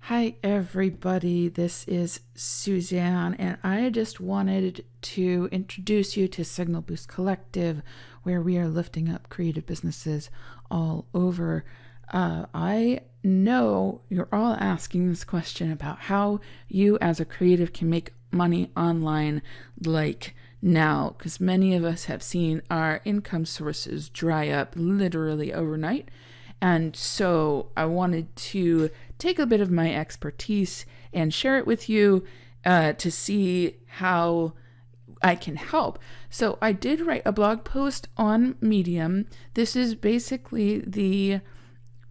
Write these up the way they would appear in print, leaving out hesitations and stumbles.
Hi, everybody. This is Suzanne, and I just wanted to introduce you to Signal Boost Collective, where we are lifting up creative businesses all over. I know you're all asking this question about how you, as a creative, can make money online like now, because many of us have seen our income sources dry up literally overnight. And so I wanted to take a bit of my expertise and share it with you to see how I can help. So I did write a blog post on Medium. This is basically the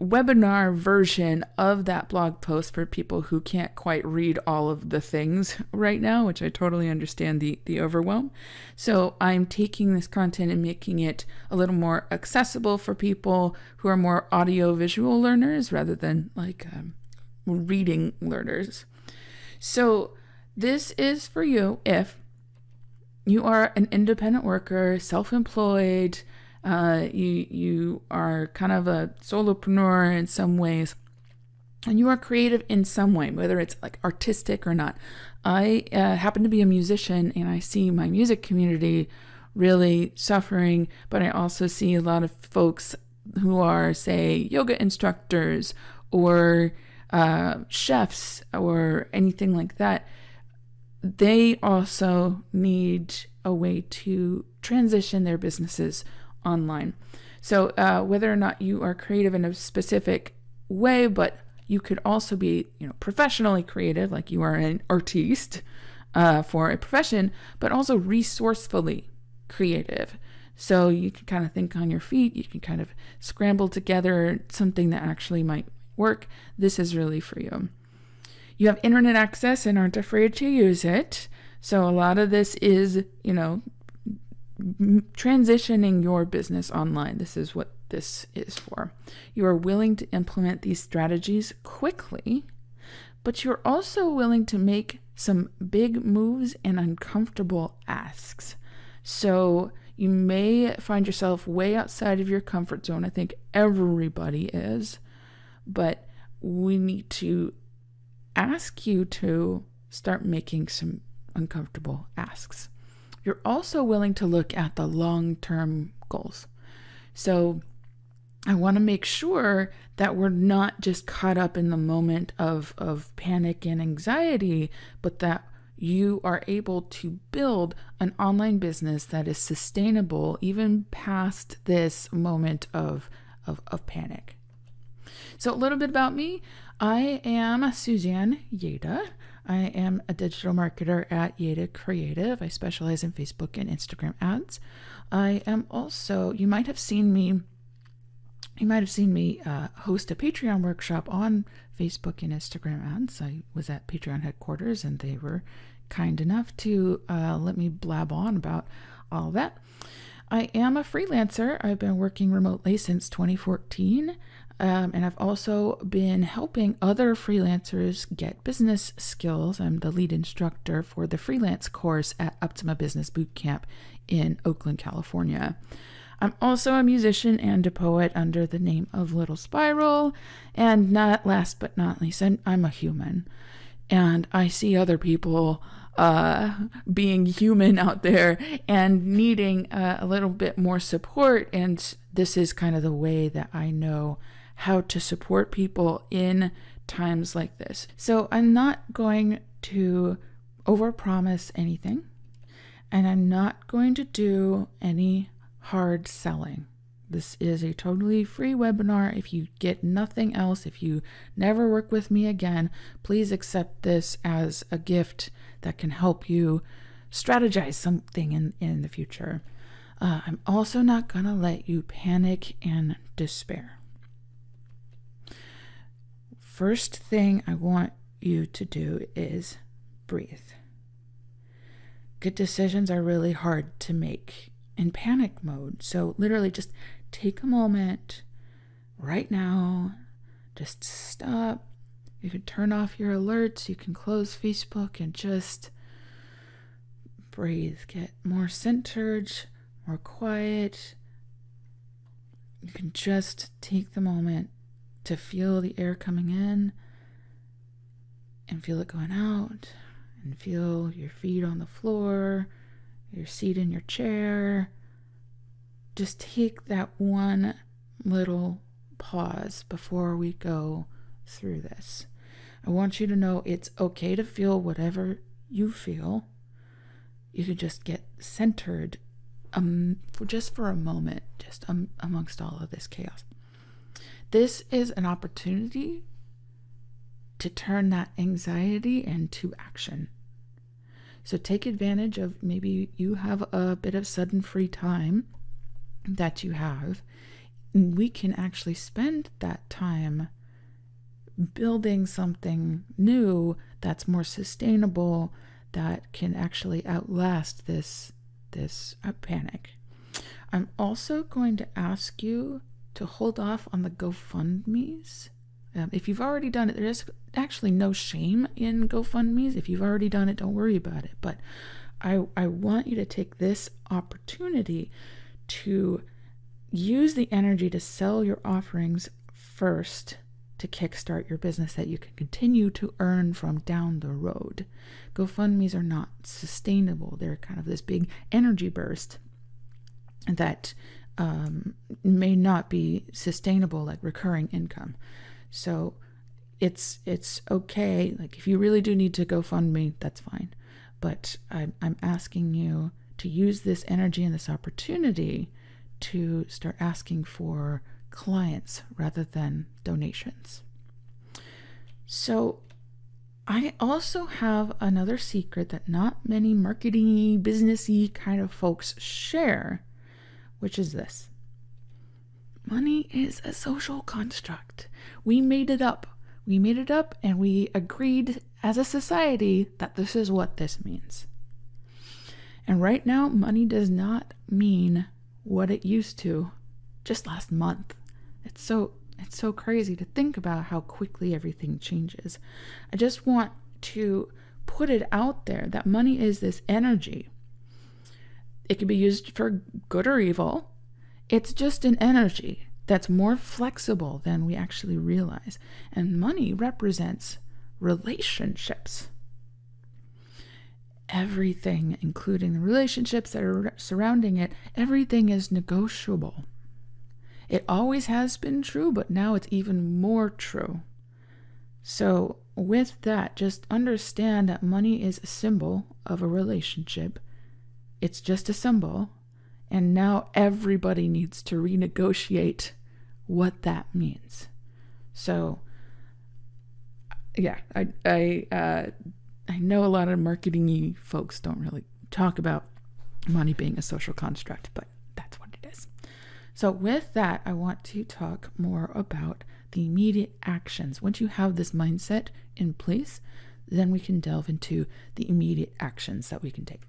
webinar version of that blog post for people who can't quite read all of the things right now, which I totally understand the overwhelm. So I'm taking this content and making it a little more accessible for people who are more audio visual learners rather than reading learners. So this is for you if you are an independent worker, self-employed, you are kind of a solopreneur in some ways, and you are creative in some way, whether it's like artistic or not. I happen to be a musician, and I see my music community really suffering, but I also see a lot of folks who are, say, yoga instructors or chefs or anything like that. They also need a way to transition their businesses online. So whether or not you are creative in a specific way, but you could also be, professionally creative, like you are an artiste for a profession, but also resourcefully creative. So you can kind of think on your feet. You can kind of scramble together something that actually might work. This is really for you. You have internet access and aren't afraid to use it. So a lot of this is, transitioning your business online. This is what this is for. You are willing to implement these strategies quickly, but you're also willing to make some big moves and uncomfortable asks. So you may find yourself way outside of your comfort zone. I think everybody is, but we need to ask you to start making some uncomfortable asks. You're also willing to look at the long-term goals. So I want to make sure that we're not just caught up in the moment of panic and anxiety, but that you are able to build an online business that is sustainable even past this moment of panic. So a little bit about me. I am Suzanne Yeda. I am a digital marketer at Yeda Creative. I specialize in Facebook and Instagram ads. I am also, you might have seen me host a Patreon workshop on Facebook and Instagram ads. I was at Patreon headquarters and they were kind enough to let me blab on about all that. I am a freelancer. I've been working remotely since 2014. And I've also been helping other freelancers get business skills. I'm the lead instructor for the freelance course at Optima Business Bootcamp in Oakland, California. I'm also a musician and a poet under the name of Little Spiral. And not last but not least, I'm a human. And I see other people being human out there and needing a little bit more support. And this is kind of the way that I know how to support people in times like this. So I'm not going to overpromise anything, and I'm not going to do any hard selling. This is a totally free webinar. If you get nothing else, if you never work with me again, please accept this as a gift that can help you strategize something in the future. I'm also not going to let you panic and despair. First thing I want you to do is breathe. Good decisions are really hard to make in panic mode. So literally just take a moment right now. Just stop. You can turn off your alerts. You can close Facebook and just breathe. Get more centered, more quiet. You can just take the moment to feel the air coming in and feel it going out, and feel your feet on the floor, your seat in your chair. Just take that one little pause before we go through this. I want you to know it's okay to feel whatever you feel. You could just get centered for a moment, just amongst all of this chaos. This is an opportunity to turn that anxiety into action. So take advantage of, maybe you have a bit of sudden free time that you have. We can actually spend that time building something new that's more sustainable, that can actually outlast this panic. I'm also going to ask you to hold off on the GoFundMes. If you've already done it, there's actually no shame in GoFundMes. If you've already done it, don't worry about it. But I want you to take this opportunity to use the energy to sell your offerings first, to kickstart your business that you can continue to earn from down the road. GoFundMes are not sustainable. They're kind of this big energy burst that may not be sustainable, like recurring income. So it's okay. Like, if you really do need to GoFundMe, that's fine. But I'm asking you to use this energy and this opportunity to start asking for clients rather than donations. So I also have another secret that not many marketing-y, businessy kind of folks share, which is this. Money is a social construct. We made it up. We made it up, and we agreed as a society that this is what this means. And right now, money does not mean what it used to just last month. It's so crazy to think about how quickly everything changes. I just want to put it out there that money is this energy. It can be used for good or evil. It's just an energy that's more flexible than we actually realize. And money represents relationships. Everything, including the relationships that are surrounding it, everything is negotiable. It always has been true, but now it's even more true. So with that, just understand that money is a symbol of a relationship. It's just a symbol. And now everybody needs to renegotiate what that means. So, yeah, I know a lot of marketing-y folks don't really talk about money being a social construct, but that's what it is. So with that, I want to talk more about the immediate actions. Once you have this mindset in place, then we can delve into the immediate actions that we can take.